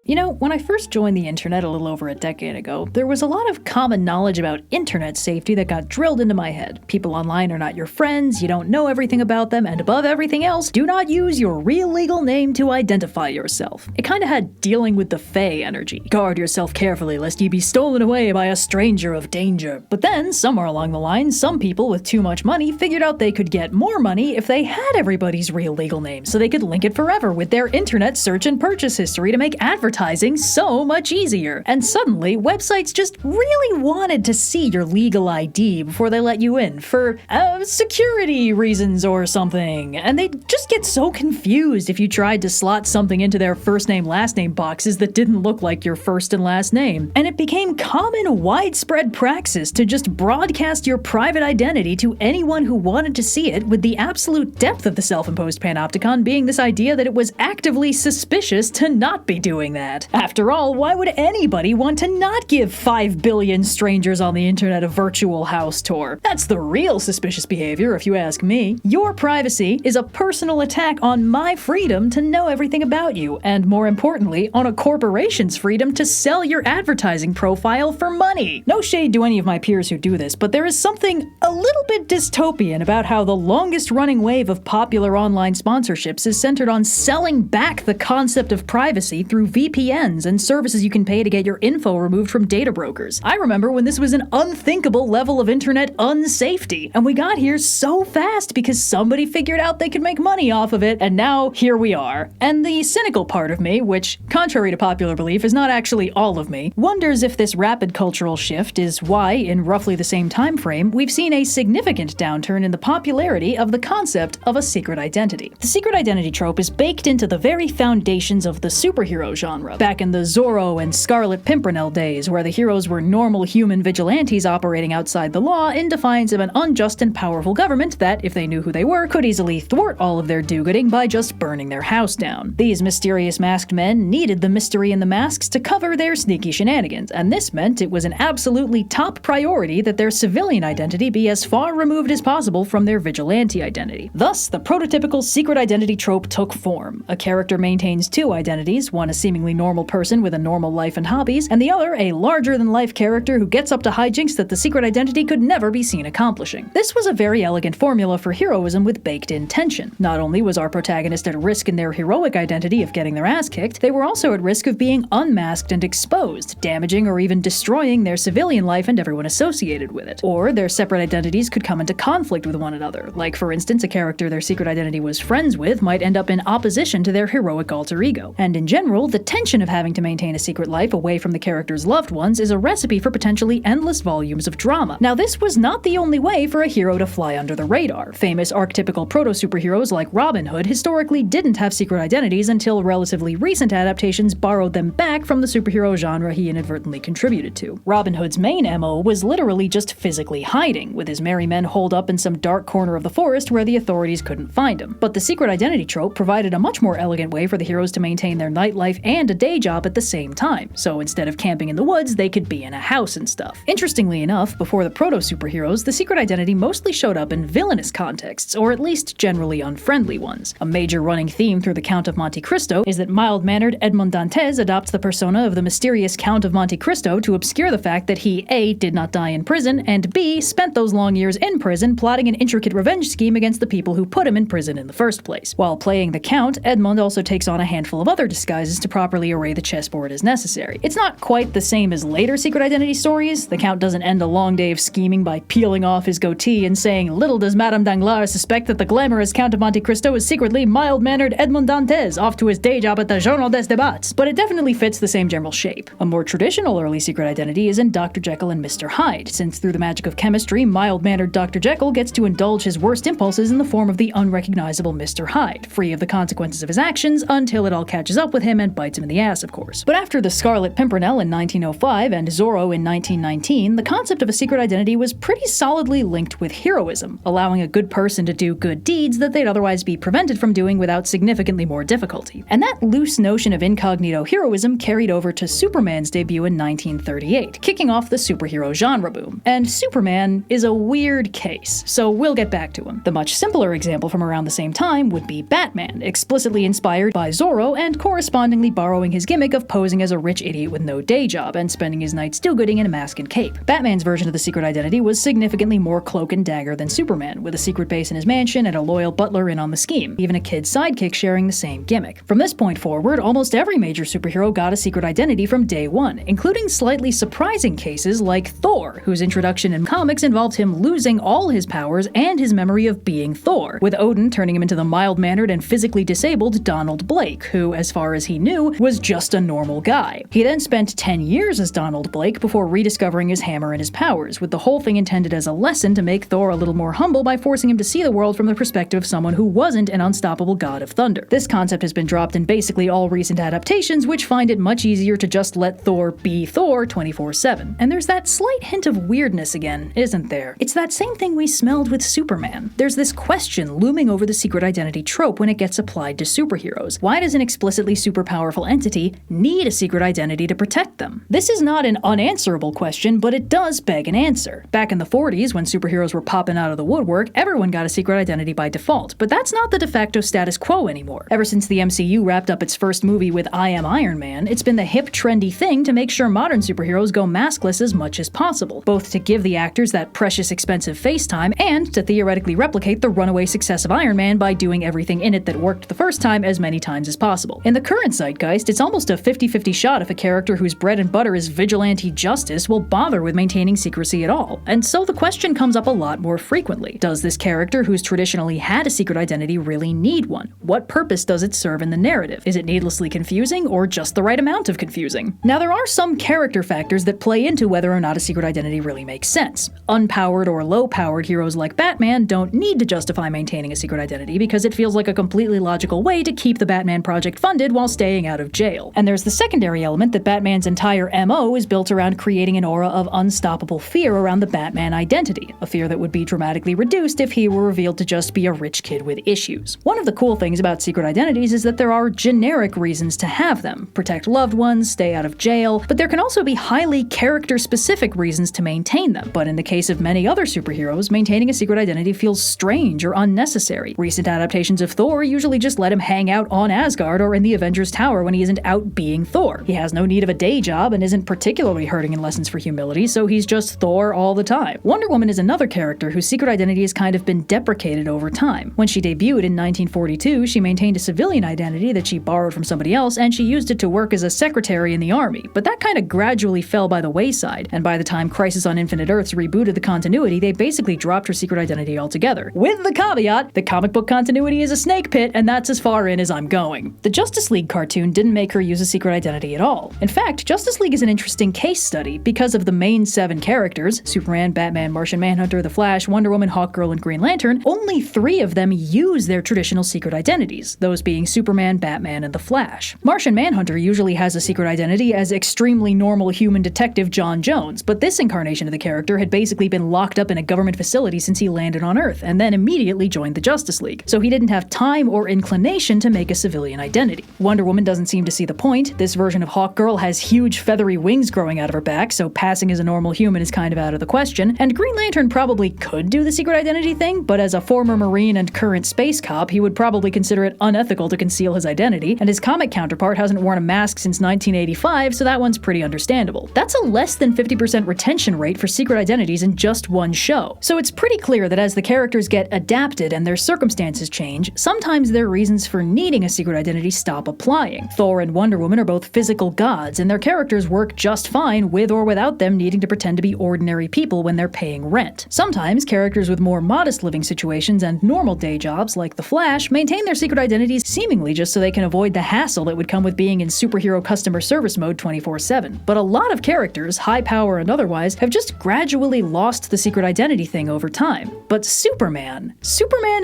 You know, when I first joined the internet a little over a decade ago, there was a lot of common knowledge about internet safety that got drilled into my head. People online are not your friends, you don't know everything about them, and above everything else, do not use your real legal name to identify yourself. It kinda had dealing with the Fae energy. Guard yourself carefully lest ye be stolen away by a stranger of danger. But then, somewhere along the line, some people with too much money figured out they could get more money if they had everybody's real legal name, so they could link it forever with their internet search and purchase history to make advertising so much easier. And suddenly, websites just really wanted to see your legal ID before they let you in for security reasons or something. And they'd just get so confused if you tried to slot something into their first name, last name boxes that didn't look like your first and last name. And it became common, widespread praxis to just broadcast your private identity to anyone who wanted to see it, with the absolute depth of the self-imposed panopticon being this idea that it was actively suspicious to not be doing that. After all, why would anybody want to not give 5 billion strangers on the internet a virtual house tour? That's the real suspicious behavior, if you ask me. Your privacy is a personal attack on my freedom to know everything about you, and more importantly, on a corporation's freedom to sell your advertising profile for money. No shade to any of my peers who do this, but there is something a little bit dystopian about how the longest running wave of popular online sponsorships is centered on selling back the concept of privacy through VPNs and services you can pay to get your info removed from data brokers. I remember when this was an unthinkable level of internet unsafety, and we got here so fast because somebody figured out they could make money off of it, and now here we are. And the cynical part of me, which, contrary to popular belief, is not actually all of me, wonders if this rapid cultural shift is why, in roughly the same time frame, we've seen a significant downturn in the popularity of the concept of a secret identity. The secret identity trope is baked into the very foundations of the superhero genre. Back in the Zorro and Scarlet Pimpernel days, where the heroes were normal human vigilantes operating outside the law in defiance of an unjust and powerful government that, if they knew who they were, could easily thwart all of their do-gooding by just burning their house down. These mysterious masked men needed the mystery in the masks to cover their sneaky shenanigans, and this meant it was an absolutely top priority that their civilian identity be as far removed as possible from their vigilante identity. Thus, the prototypical secret identity trope took form. A character maintains two identities, one a seemingly normal person with a normal life and hobbies, and the other a larger-than-life character who gets up to hijinks that the secret identity could never be seen accomplishing. This was a very elegant formula for heroism with baked-in tension. Not only was our protagonist at risk in their heroic identity of getting their ass kicked, they were also at risk of being unmasked and exposed, damaging or even destroying their civilian life and everyone associated with it. Or their separate identities could come into conflict with one another, like for instance a character their secret identity was friends with might end up in opposition to their heroic alter ego. And in general, the tension of having to maintain a secret life away from the character's loved ones is a recipe for potentially endless volumes of drama. Now, this was not the only way for a hero to fly under the radar. Famous archetypical proto-superheroes like Robin Hood historically didn't have secret identities until relatively recent adaptations borrowed them back from the superhero genre he inadvertently contributed to. Robin Hood's main MO was literally just physically hiding, with his merry men holed up in some dark corner of the forest where the authorities couldn't find him. But the secret identity trope provided a much more elegant way for the heroes to maintain their nightlife and a day job at the same time, so instead of camping in the woods, they could be in a house and stuff. Interestingly enough, before the proto-superheroes, the secret identity mostly showed up in villainous contexts, or at least generally unfriendly ones. A major running theme through the Count of Monte Cristo is that mild-mannered Edmond Dantes adopts the persona of the mysterious Count of Monte Cristo to obscure the fact that he A. did not die in prison, and B. spent those long years in prison plotting an intricate revenge scheme against the people who put him in prison in the first place. While playing the Count, Edmond also takes on a handful of other disguises to properly array the chessboard as necessary. It's not quite the same as later secret identity stories. The Count doesn't end a long day of scheming by peeling off his goatee and saying, "Little does Madame Danglars suspect that the glamorous Count of Monte Cristo is secretly mild-mannered Edmond Dantes off to his day job at the Journal des Débats," but it definitely fits the same general shape. A more traditional early secret identity is in Dr. Jekyll and Mr. Hyde, since through the magic of chemistry, mild-mannered Dr. Jekyll gets to indulge his worst impulses in the form of the unrecognizable Mr. Hyde, free of the consequences of his actions until it all catches up with him and bites him in the ass, of course. But after the Scarlet Pimpernel in 1905 and Zorro in 1919, the concept of a secret identity was pretty solidly linked with heroism, allowing a good person to do good deeds that they'd otherwise be prevented from doing without significantly more difficulty. And that loose notion of incognito heroism carried over to Superman's debut in 1938, kicking off the superhero genre boom. And Superman is a weird case, so we'll get back to him. The much simpler example from around the same time would be Batman, explicitly inspired by Zorro and correspondingly borrowed borrowing his gimmick of posing as a rich idiot with no day job and spending his nights do-gooding in a mask and cape. Batman's version of the secret identity was significantly more cloak and dagger than Superman, with a secret base in his mansion and a loyal butler in on the scheme, even a kid sidekick sharing the same gimmick. From this point forward, almost every major superhero got a secret identity from day one, including slightly surprising cases like Thor, whose introduction in comics involved him losing all his powers and his memory of being Thor, with Odin turning him into the mild-mannered and physically disabled Donald Blake, who, as far as he knew, was just a normal guy. He then spent 10 years as Donald Blake before rediscovering his hammer and his powers, with the whole thing intended as a lesson to make Thor a little more humble by forcing him to see the world from the perspective of someone who wasn't an unstoppable god of thunder. This concept has been dropped in basically all recent adaptations, which find it much easier to just let Thor be Thor 24/7. And there's that slight hint of weirdness again, isn't there? It's that same thing we smelled with Superman. There's this question looming over the secret identity trope when it gets applied to superheroes. Why does an explicitly super powerful entity need a secret identity to protect them? This is not an unanswerable question, but it does beg an answer. Back in the 40s, when superheroes were popping out of the woodwork, everyone got a secret identity by default, but that's not the de facto status quo anymore. Ever since the MCU wrapped up its first movie with I Am Iron Man, it's been the hip, trendy thing to make sure modern superheroes go maskless as much as possible, both to give the actors that precious expensive face time and to theoretically replicate the runaway success of Iron Man by doing everything in it that worked the first time as many times as possible. In the current zeitgeist, it's almost a 50-50 shot if a character whose bread and butter is vigilante justice will bother with maintaining secrecy at all, and so the question comes up a lot more frequently. Does this character who's traditionally had a secret identity really need one? What purpose does it serve in the narrative? Is it needlessly confusing, or just the right amount of confusing? Now, there are some character factors that play into whether or not a secret identity really makes sense. Unpowered or low-powered heroes like Batman don't need to justify maintaining a secret identity because it feels like a completely logical way to keep the Batman project funded while staying out of jail. And there's the secondary element that Batman's entire MO is built around creating an aura of unstoppable fear around the Batman identity, a fear that would be dramatically reduced if he were revealed to just be a rich kid with issues. One of the cool things about secret identities is that there are generic reasons to have them: protect loved ones, stay out of jail, but there can also be highly character-specific reasons to maintain them. But in the case of many other superheroes, maintaining a secret identity feels strange or unnecessary. Recent adaptations of Thor usually just let him hang out on Asgard or in the Avengers Tower when he isn't out being Thor. He has no need of a day job and isn't particularly hurting in Lessons for Humility, so he's just Thor all the time. Wonder Woman is another character whose secret identity has kind of been deprecated over time. When she debuted in 1942, she maintained a civilian identity that she borrowed from somebody else, and she used it to work as a secretary in the army, but that kind of gradually fell by the wayside, and by the time Crisis on Infinite Earths rebooted the continuity, they basically dropped her secret identity altogether. With the caveat, the comic book continuity is a snake pit, and that's as far in as I'm going. The Justice League cartoon didn't make her use a secret identity at all. In fact, Justice League is an interesting case study because of the main 7 characters, Superman, Batman, Martian Manhunter, The Flash, Wonder Woman, Hawkgirl, and Green Lantern. Only 3 of them use their traditional secret identities, those being Superman, Batman, and The Flash. Martian Manhunter usually has a secret identity as extremely normal human detective John Jones, but this incarnation of the character had basically been locked up in a government facility since he landed on Earth, and then immediately joined the Justice League, so he didn't have time or inclination to make a civilian identity. Wonder Woman doesn't seem to see the point. This version of Hawkgirl has huge feathery wings growing out of her back, so passing as a normal human is kind of out of the question, and Green Lantern probably could do the secret identity thing, but as a former Marine and current space cop, he would probably consider it unethical to conceal his identity, and his comic counterpart hasn't worn a mask since 1985, so that one's pretty understandable. That's a less than 50% retention rate for secret identities in just one show, so it's pretty clear that as the characters get adapted and their circumstances change, sometimes their reasons for needing a secret identity stop applying. Thor and Wonder Woman are both physical gods, and their characters work just fine with or without them needing to pretend to be ordinary people when they're paying rent. Sometimes characters with more modest living situations and normal day jobs, like The Flash, maintain their secret identities seemingly just so they can avoid the hassle that would come with being in superhero customer service mode 24/7. But a lot of characters, high power and otherwise, have just gradually lost the secret identity thing over time. But Superman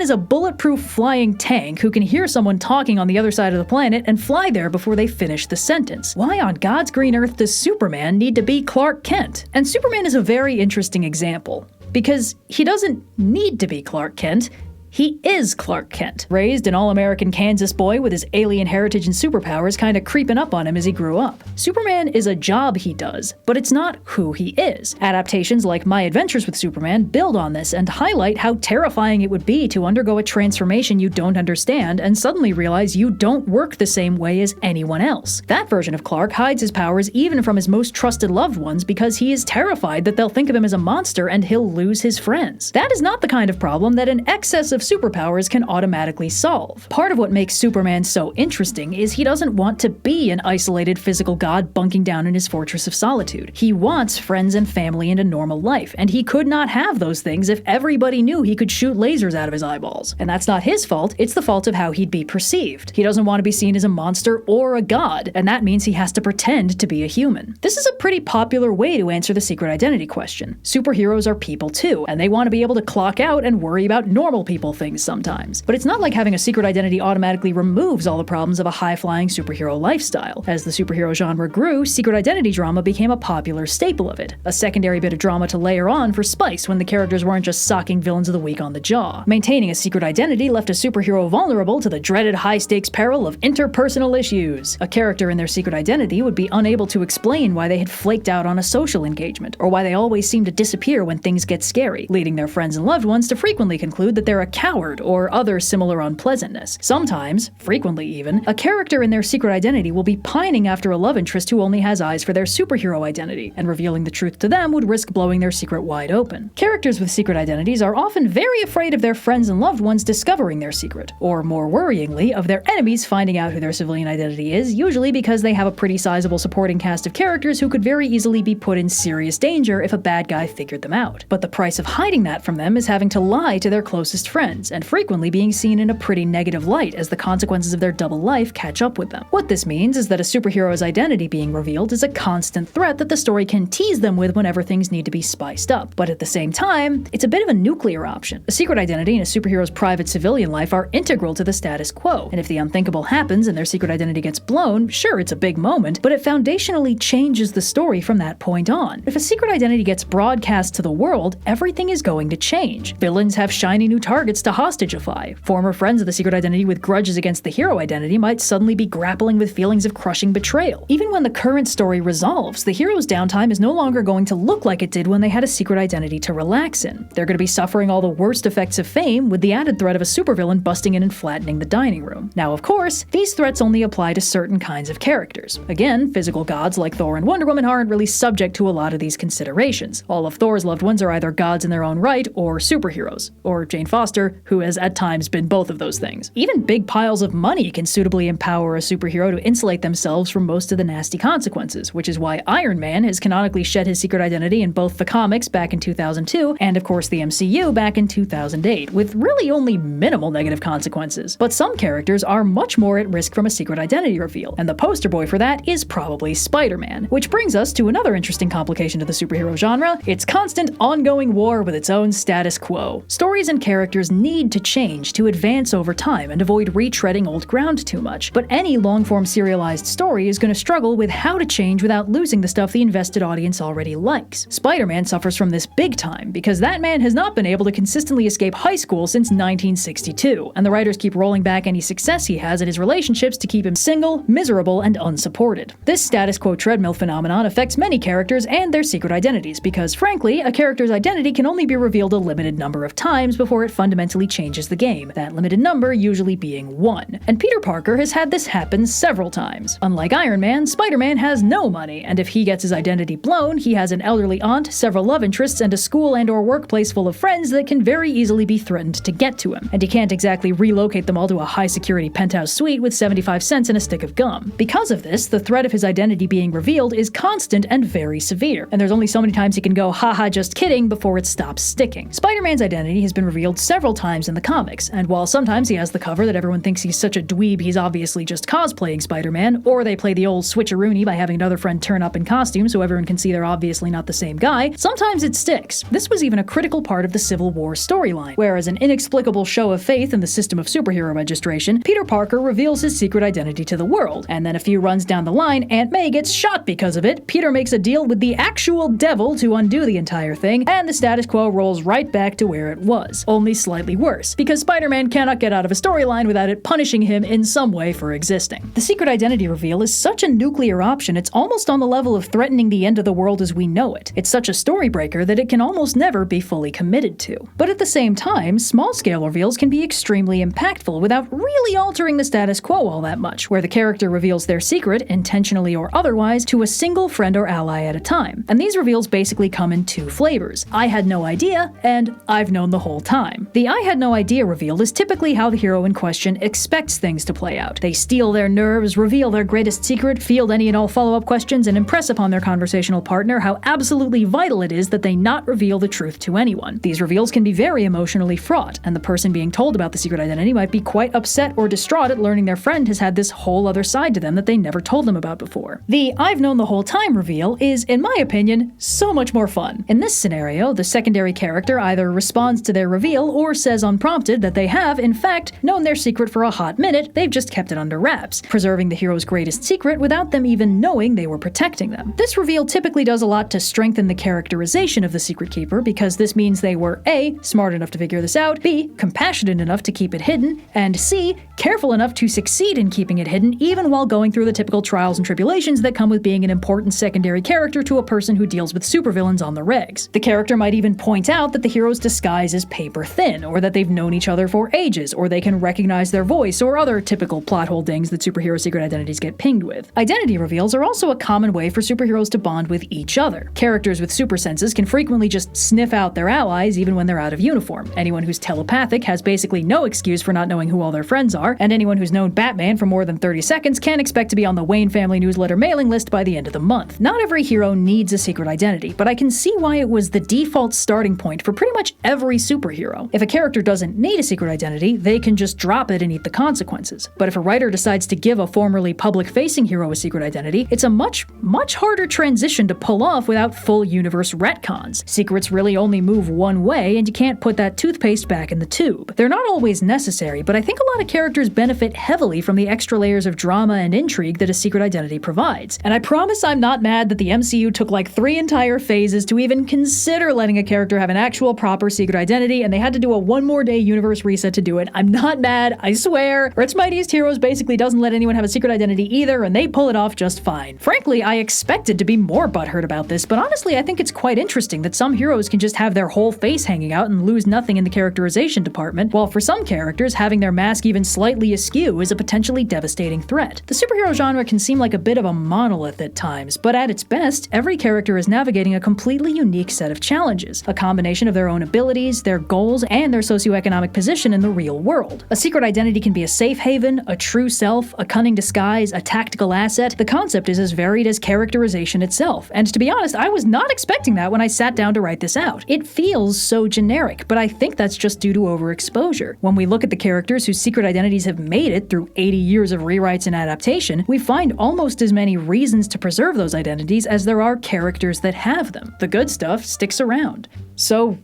is a bulletproof flying tank who can hear someone talking on the other side of the planet and fly there before they finish the sentence. Why on God's green earth does Superman need to be Clark Kent? And Superman is a very interesting example, because he doesn't need to be Clark Kent. He is Clark Kent, raised an all-American Kansas boy with his alien heritage and superpowers kinda creeping up on him as he grew up. Superman is a job he does, but it's not who he is. Adaptations like My Adventures with Superman build on this and highlight how terrifying it would be to undergo a transformation you don't understand and suddenly realize you don't work the same way as anyone else. That version of Clark hides his powers even from his most trusted loved ones because he is terrified that they'll think of him as a monster and he'll lose his friends. That is not the kind of problem that an excess of superpowers can automatically solve. Part of what makes Superman so interesting is he doesn't want to be an isolated physical god bunking down in his fortress of solitude. He wants friends and family and a normal life, and he could not have those things if everybody knew he could shoot lasers out of his eyeballs. And that's not his fault, it's the fault of how he'd be perceived. He doesn't want to be seen as a monster or a god, and that means he has to pretend to be a human. This is a pretty popular way to answer the secret identity question. Superheroes are people too, and they want to be able to clock out and worry about normal people things sometimes. But it's not like having a secret identity automatically removes all the problems of a high-flying superhero lifestyle. As the superhero genre grew, secret identity drama became a popular staple of it, a secondary bit of drama to layer on for spice when the characters weren't just socking villains of the week on the jaw. Maintaining a secret identity left a superhero vulnerable to the dreaded high-stakes peril of interpersonal issues. A character in their secret identity would be unable to explain why they had flaked out on a social engagement, or why they always seem to disappear when things get scary, leading their friends and loved ones to frequently conclude that they're a coward or other similar unpleasantness. Sometimes, frequently even, a character in their secret identity will be pining after a love interest who only has eyes for their superhero identity, and revealing the truth to them would risk blowing their secret wide open. Characters with secret identities are often very afraid of their friends and loved ones discovering their secret, or more worryingly, of their enemies finding out who their civilian identity is, usually because they have a pretty sizable supporting cast of characters who could very easily be put in serious danger if a bad guy figured them out. But the price of hiding that from them is having to lie to their closest friends, and frequently being seen in a pretty negative light as the consequences of their double life catch up with them. What this means is that a superhero's identity being revealed is a constant threat that the story can tease them with whenever things need to be spiced up. But at the same time, it's a bit of a nuclear option. A secret identity and a superhero's private civilian life are integral to the status quo, and if the unthinkable happens and their secret identity gets blown, sure, it's a big moment, but it foundationally changes the story from that point on. If a secret identity gets broadcast to the world, everything is going to change. Villains have shiny new targets to hostageify. Former friends of the secret identity with grudges against the hero identity might suddenly be grappling with feelings of crushing betrayal. Even when the current story resolves, the hero's downtime is no longer going to look like it did when they had a secret identity to relax in. They're going to be suffering all the worst effects of fame, with the added threat of a supervillain busting in and flattening the dining room. Now, of course, these threats only apply to certain kinds of characters. Again, physical gods like Thor and Wonder Woman aren't really subject to a lot of these considerations. All of Thor's loved ones are either gods in their own right or superheroes, or Jane Foster, who has at times been both of those things. Even big piles of money can suitably empower a superhero to insulate themselves from most of the nasty consequences, which is why Iron Man has canonically shed his secret identity in both the comics back in 2002 and of course the MCU back in 2008, with really only minimal negative consequences. But some characters are much more at risk from a secret identity reveal, and the poster boy for that is probably Spider-Man. Which brings us to another interesting complication to the superhero genre: its constant ongoing war with its own status quo. Stories and characters need to change to advance over time and avoid retreading old ground too much, but any long-form serialized story is going to struggle with how to change without losing the stuff the invested audience already likes. Spider-Man suffers from this big time, because that man has not been able to consistently escape high school since 1962, and the writers keep rolling back any success he has in his relationships to keep him single, miserable, and unsupported. This status quo treadmill phenomenon affects many characters and their secret identities, because frankly, a character's identity can only be revealed a limited number of times before it fundamentally changes the game, that limited number usually being 1. And Peter Parker has had this happen several times. Unlike Iron Man, Spider-Man has no money, and if he gets his identity blown, he has an elderly aunt, several love interests, and a school and/or workplace full of friends that can very easily be threatened to get to him, and he can't exactly relocate them all to a high-security penthouse suite with 75 cents and a stick of gum. Because of this, the threat of his identity being revealed is constant and very severe, and there's only so many times he can go, haha, just kidding, before it stops sticking. Spider-Man's identity has been revealed several times in the comics, and while sometimes he has the cover that everyone thinks he's such a dweeb he's obviously just cosplaying Spider-Man, or they play the old switcheroony by having another friend turn up in costume so everyone can see they're obviously not the same guy, sometimes it sticks. This was even a critical part of the Civil War storyline, where as an inexplicable show of faith in the system of superhero registration, Peter Parker reveals his secret identity to the world, and then a few runs down the line, Aunt May gets shot because of it, Peter makes a deal with the actual devil to undo the entire thing, and the status quo rolls right back to where it was, only slightly slightly worse, because Spider-Man cannot get out of a storyline without it punishing him in some way for existing. The secret identity reveal is such a nuclear option, it's almost on the level of threatening the end of the world as we know it. It's such a story breaker that it can almost never be fully committed to. But at the same time, small-scale reveals can be extremely impactful without really altering the status quo all that much, where the character reveals their secret, intentionally or otherwise, to a single friend or ally at a time. And these reveals basically come in two flavors: I had no idea, and I've known the whole time. The I had no idea reveal is typically how the hero in question expects things to play out. They steal their nerves, reveal their greatest secret, field any and all follow-up questions, and impress upon their conversational partner how absolutely vital it is that they not reveal the truth to anyone. These reveals can be very emotionally fraught, and the person being told about the secret identity might be quite upset or distraught at learning their friend has had this whole other side to them that they never told them about before. The I've known the whole time reveal is, in my opinion, so much more fun. In this scenario, the secondary character either responds to their reveal or says unprompted that they have, in fact, known their secret for a hot minute, they've just kept it under wraps, preserving the hero's greatest secret without them even knowing they were protecting them. This reveal typically does a lot to strengthen the characterization of the secret keeper, because this means they were A, smart enough to figure this out, B, compassionate enough to keep it hidden, and C, careful enough to succeed in keeping it hidden even while going through the typical trials and tribulations that come with being an important secondary character to a person who deals with supervillains on the regs. The character might even point out that the hero's disguise is paper thin, or that they've known each other for ages, or they can recognize their voice, or other typical plot hole dings that superhero secret identities get pinged with. Identity reveals are also a common way for superheroes to bond with each other. Characters with super senses can frequently just sniff out their allies even when they're out of uniform. Anyone who's telepathic has basically no excuse for not knowing who all their friends are, and anyone who's known Batman for more than 30 seconds can't expect to be on the Wayne family newsletter mailing list by the end of the month. Not every hero needs a secret identity, but I can see why it was the default starting point for pretty much every superhero. If a character doesn't need a secret identity, they can just drop it and eat the consequences. But if a writer decides to give a formerly public-facing hero a secret identity, it's a much harder transition to pull off without full universe retcons. Secrets really only move one way, and you can't put that toothpaste back in the tube. They're not always necessary, but I think a lot of characters benefit heavily from the extra layers of drama and intrigue that a secret identity provides. And I promise I'm not mad that the MCU took like 3 entire phases to even consider letting a character have an actual proper secret identity, and they had to do a one more day universe reset to do it. I'm not mad, I swear. Earth's Mightiest Heroes basically doesn't let anyone have a secret identity either, and they pull it off just fine. Frankly, I expected to be more butthurt about this, but honestly I think it's quite interesting that some heroes can just have their whole face hanging out and lose nothing in the characterization department, while for some characters having their mask even slightly askew is a potentially devastating threat. The superhero genre can seem like a bit of a monolith at times, but at its best, every character is navigating a completely unique set of challenges, a combination of their own abilities, their goals, and their socioeconomic position in the real world. A secret identity can be a safe haven, a true self, a cunning disguise, a tactical asset. The concept is as varied as characterization itself, and to be honest, I was not expecting that when I sat down to write this out. It feels so generic, but I think that's just due to overexposure. When we look at the characters whose secret identities have made it through 80 years of rewrites and adaptation, we find almost as many reasons to preserve those identities as there are characters that have them. The good stuff sticks around. So,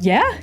yeah?